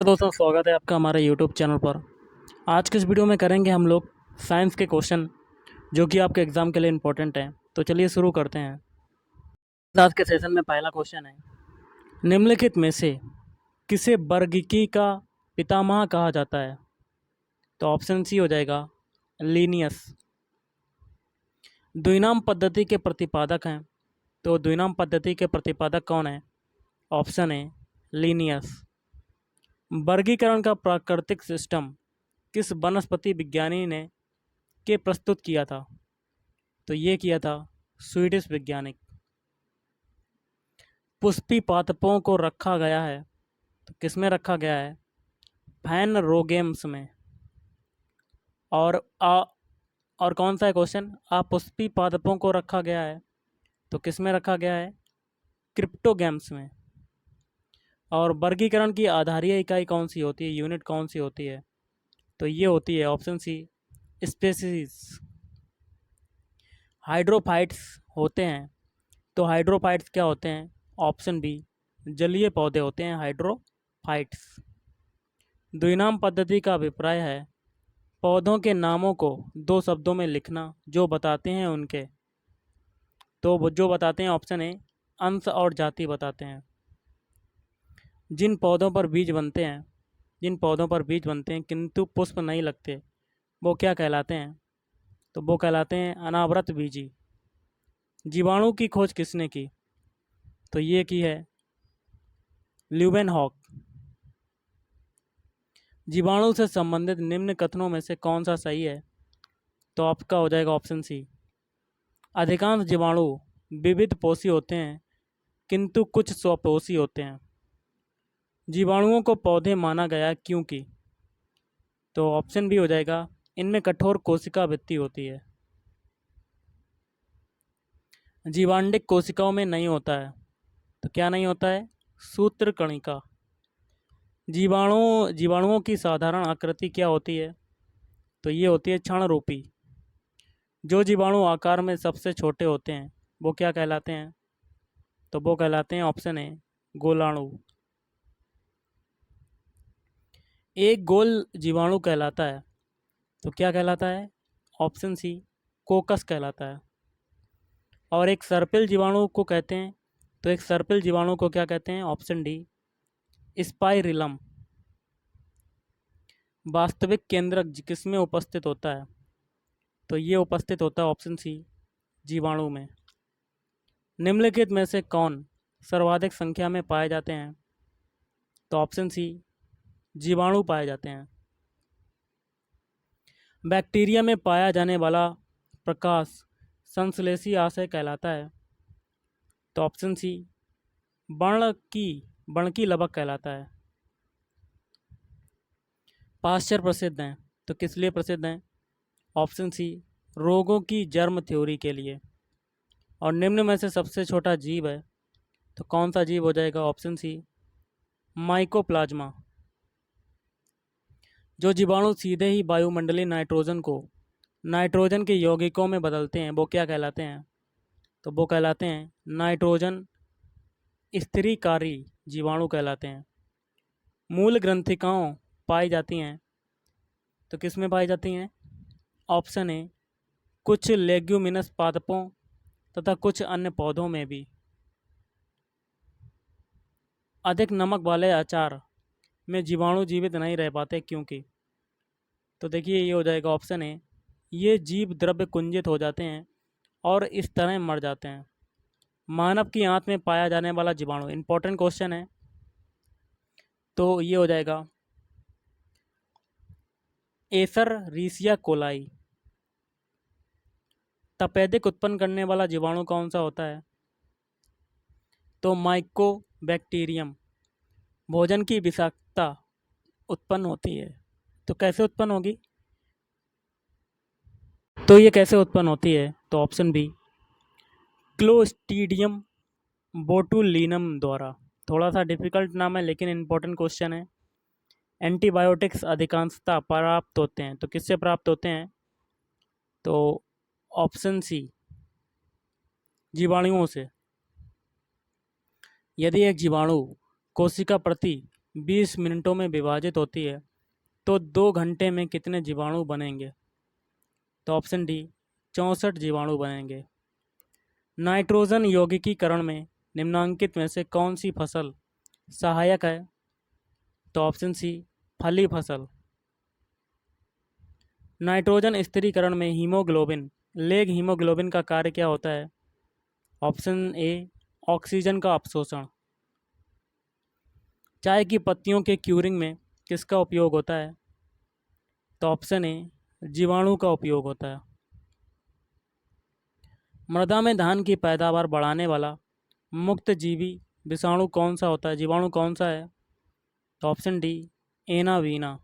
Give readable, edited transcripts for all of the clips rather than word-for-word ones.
दोस्तों, स्वागत है आपका हमारे यूट्यूब चैनल पर। आज के इस वीडियो में करेंगे हम लोग साइंस के क्वेश्चन जो कि आपके एग्ज़ाम के लिए इम्पोर्टेंट हैं। तो चलिए शुरू करते हैं। आज के सेशन में पहला क्वेश्चन है, निम्नलिखित में से किसे वर्गीकी का पितामह कहा जाता है? तो ऑप्शन सी हो जाएगा लीनियस। द्विनाम पद्धति के प्रतिपादक हैं, तो द्विनाम पद्धति के प्रतिपादक कौन है? ऑप्शन है लीनियस। वर्गीकरण का प्राकृतिक सिस्टम किस वनस्पति विज्ञानी ने के प्रस्तुत किया था? तो ये किया था स्वीडिश वैज्ञानिक। पुष्पी पादपों को रखा गया है, तो किस में रखा गया है? फैन रोगेम्स में। और और कौन सा है क्वेश्चन? अपुष्पी पादपों को रखा गया है, तो किस में रखा गया है? क्रिप्टोगेम्स में। और वर्गीकरण की आधारीय इकाई कौन सी होती है, यूनिट कौन सी होती है? तो ये होती है ऑप्शन सी स्पेसीज। हाइड्रोफाइट्स होते हैं, तो हाइड्रोफाइट्स क्या होते हैं? ऑप्शन बी जलीय पौधे होते हैं हाइड्रोफाइट्स। द्विनाम पद्धति का अभिप्राय है पौधों के नामों को दो शब्दों में लिखना जो बताते हैं उनके, तो वो जो बताते हैं ऑप्शन ए अंश और जाति बताते हैं। जिन पौधों पर बीज बनते हैं, जिन पौधों पर बीज बनते हैं किंतु पुष्प नहीं लगते, वो क्या कहलाते हैं? तो वो कहलाते हैं अनावृत बीजी। जीवाणु की खोज किसने की? तो ये की है ल्यूवेनहॉक। जीवाणु से संबंधित निम्न कथनों में से कौन सा सही है? तो आपका हो जाएगा ऑप्शन सी। अधिकांश जीवाणु विविध पोषी होते हैं किंतु कुछ स्वपोषी होते हैं। जीवाणुओं को पौधे माना गया क्योंकि, तो ऑप्शन बी हो जाएगा इनमें कठोर कोशिका भित्ति होती है। जीवांडिक कोशिकाओं में नहीं होता है, तो क्या नहीं होता है? सूत्रकणिका। जीवाणुओं की साधारण आकृति क्या होती है? तो ये होती है क्षण रूपी। जो जीवाणु आकार में सबसे छोटे होते हैं वो क्या कहलाते हैं? तो वो कहलाते हैं ऑप्शन ए गोलाणु। एक गोल जीवाणु कहलाता है, तो क्या कहलाता है? ऑप्शन सी कोकस कहलाता है। और एक सर्पिल जीवाणु को कहते हैं, तो एक सर्पिल जीवाणु को क्या कहते हैं? Option D spirillum. वास्तविक केंद्रक किस में उपस्थित होता है? तो ये उपस्थित होता है ऑप्शन सी जीवाणु में। निम्नलिखित में से कौन सर्वाधिक संख्या में पाए जाते हैं? तो ऑप्शन सी जीवाणु पाए जाते हैं। बैक्टीरिया में पाया जाने वाला प्रकाश संश्लेषी आशय कहलाता है, तो ऑप्शन सी बणकी लवक कहलाता है। पाश्चर प्रसिद्ध हैं, तो किस लिए प्रसिद्ध हैं? ऑप्शन सी रोगों की जर्म थ्योरी के लिए। और निम्न में से सबसे छोटा जीव है, तो कौन सा जीव हो जाएगा? Option C mycoplasma. जो जीवाणु सीधे ही वायुमंडलीय नाइट्रोजन को नाइट्रोजन के यौगिकों में बदलते हैं वो क्या कहलाते हैं? तो वो कहलाते हैं नाइट्रोजन स्थिरीकारी जीवाणु कहलाते हैं। मूल ग्रंथिकाओं पाई जाती हैं, तो किस में पाई जाती हैं? ऑप्शन ए कुछ लेग्यूमिनस पादपों तथा कुछ अन्य पौधों में भी। अधिक नमक वाले अचार में जीवाणु जीवित नहीं रह पाते क्योंकि, तो देखिए ये हो जाएगा ऑप्शन ए ये जीव द्रव्य कुंजित हो जाते हैं और इस तरह मर जाते हैं। मानव की आंत में पाया जाने वाला जीवाणु, इंपॉर्टेंट क्वेश्चन है, तो ये हो जाएगा एसर रीसिया कोलाई। तपेदिक उत्पन्न करने वाला जीवाणु कौन सा होता है? तो माइकोबैक्टीरियम। भोजन की विषाक्तता उत्पन्न होती है, तो कैसे उत्पन्न होगी? तो ये कैसे उत्पन्न होती है? तो ऑप्शन बी क्लोस्ट्रीडियम बोटुलिनम द्वारा। थोड़ा सा डिफिकल्ट नाम है लेकिन इंपॉर्टेंट क्वेश्चन है। एंटीबायोटिक्स अधिकांशतः प्राप्त होते हैं, तो किससे प्राप्त होते हैं? तो ऑप्शन सी जीवाणुओं से। यदि एक जीवाणु कोशिका प्रति 20 मिनटों में विभाजित होती है तो 2 घंटे में कितने जीवाणु बनेंगे? तो ऑप्शन डी 64 जीवाणु बनेंगे। नाइट्रोजन यौगिकीकरण में निम्नलिखित में से कौन सी फसल सहायक है? तो ऑप्शन सी फली फसल। नाइट्रोजन स्थिरीकरण में हीमोग्लोबिन लेग हीमोग्लोबिन का कार्य क्या होता है? ऑप्शन ए ऑक्सीजन का अपशोषण। चाय की पत्तियों के क्यूरिंग में किसका उपयोग होता है? तो ऑप्शन ए जीवाणु का उपयोग होता है। मृदा में धान की पैदावार बढ़ाने वाला मुक्त जीवी विषाणु कौन सा होता है, जीवाणु कौन सा है? तो ऑप्शन डी एनावीना।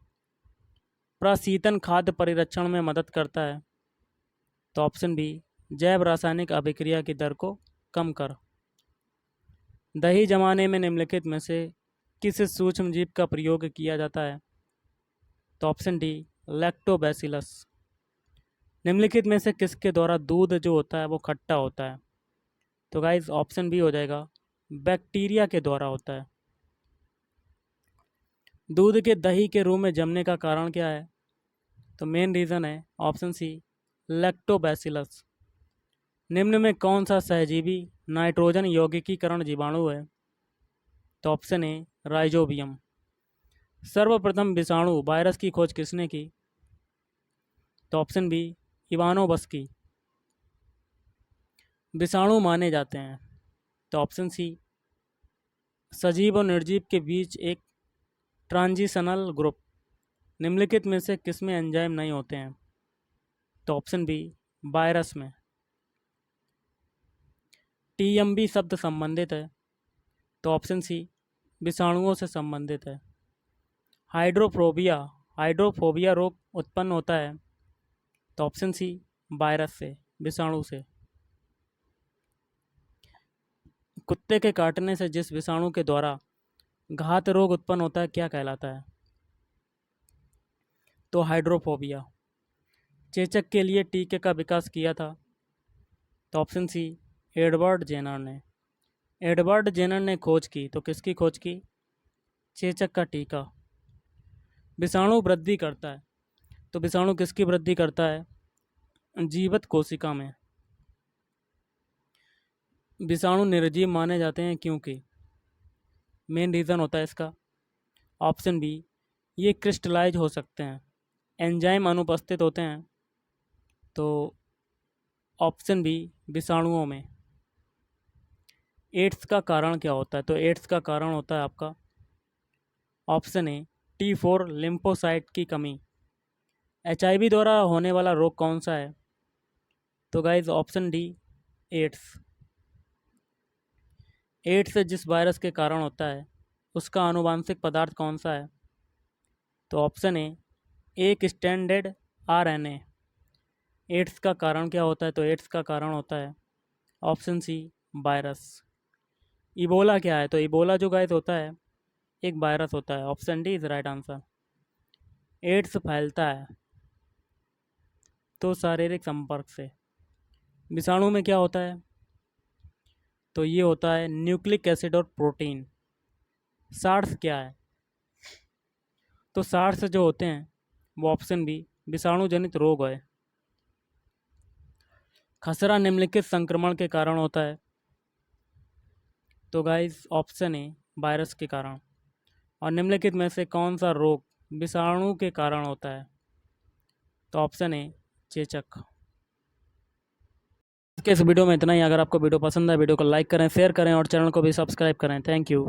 प्रशीतन खाद्य परिरक्षण में मदद करता है। तो ऑप्शन बी जैव रासायनिक अभिक्रिया की दर को कम कर। दही जमाने में निम्नलिखित में से किस सूक्ष्म जीव का प्रयोग किया जाता है? तो ऑप्शन डी लैक्टोबैसिलस। निम्नलिखित में से किसके द्वारा दूध जो होता है वो खट्टा होता है? तो गाइज ऑप्शन बी हो जाएगा बैक्टीरिया के द्वारा होता है। दूध के दही के रूप में जमने का कारण क्या है? तो मेन रीज़न है ऑप्शन सी लैक्टोबैसिलस। निम्न में कौन सा सहजीवी नाइट्रोजन यौगिकीकरण जीवाणु है? तो ऑप्शन ए राइजोबियम। सर्वप्रथम विषाणु वायरस की खोज किसने की? तो ऑप्शन बी इवानोवस्की। विषाणु माने जाते हैं। तो ऑप्शन सी सजीव और निर्जीव के बीच एक ट्रांजिशनल ग्रुप। निम्नलिखित में से किसमें एंजाइम नहीं होते हैं? तो ऑप्शन बी वायरस में। टीएमबी शब्द संबंधित है। तो ऑप्शन सी विषाणुओं से संबंधित है। हाइड्रोफोबिया रोग उत्पन्न होता है। तो ऑप्शन सी वायरस से, विषाणु से। कुत्ते के काटने से जिस विषाणु के द्वारा घात रोग उत्पन्न होता है क्या कहलाता है? तो हाइड्रोफोबिया। चेचक के लिए टीके का विकास किया था। तो ऑप्शन सी एडवर्ड जेनर ने। एडवर्ड जेनर ने खोज की, तो किसकी खोज की? चेचक का टीका। विषाणु वृद्धि करता है, तो विषाणु किसकी वृद्धि करता है? जीवित कोशिका में। विषाणु निर्जीव माने जाते हैं क्योंकि मेन रीज़न होता है इसका ऑप्शन बी ये क्रिस्टलाइज हो सकते हैं, एंजाइम अनुपस्थित होते हैं। तो ऑप्शन बी विषाणुओं में। एड्स का कारण क्या होता है? तो एड्स का कारण होता है आपका ऑप्शन ए T4 लिम्फोसाइट की कमी। HIV द्वारा होने वाला रोग कौन सा है? तो guys option D AIDS. AIDS जिस वायरस के कारण होता है उसका आनुवांशिक पदार्थ कौन सा है? तो ऑप्शन ए एक स्टैंडर्ड RNA। एड्स का कारण क्या होता है? तो एड्स का कारण होता है ऑप्शन सी वायरस। इबोला क्या है? तो इबोला जो गाइस होता है एक वायरस होता है। Option D is right answer. AIDS फैलता है तो शारीरिक संपर्क से। विषाणु में क्या होता है? तो ये होता है न्यूक्लिक एसिड और प्रोटीन। सार्स क्या है? तो सार्स जो होते हैं वो ऑप्शन बी विषाणु जनित रोग है। खसरा निम्नलिखित संक्रमण के कारण होता है। तो गाइस ऑप्शन ए वायरस के कारण। और निम्नलिखित में से कौन सा रोग विषाणु के कारण होता है? तो ऑप्शन ए चेचक। के इस वीडियो में इतना ही। अगर आपको वीडियो पसंद है वीडियो को लाइक करें, शेयर करें और चैनल को भी सब्सक्राइब करें। Thank you.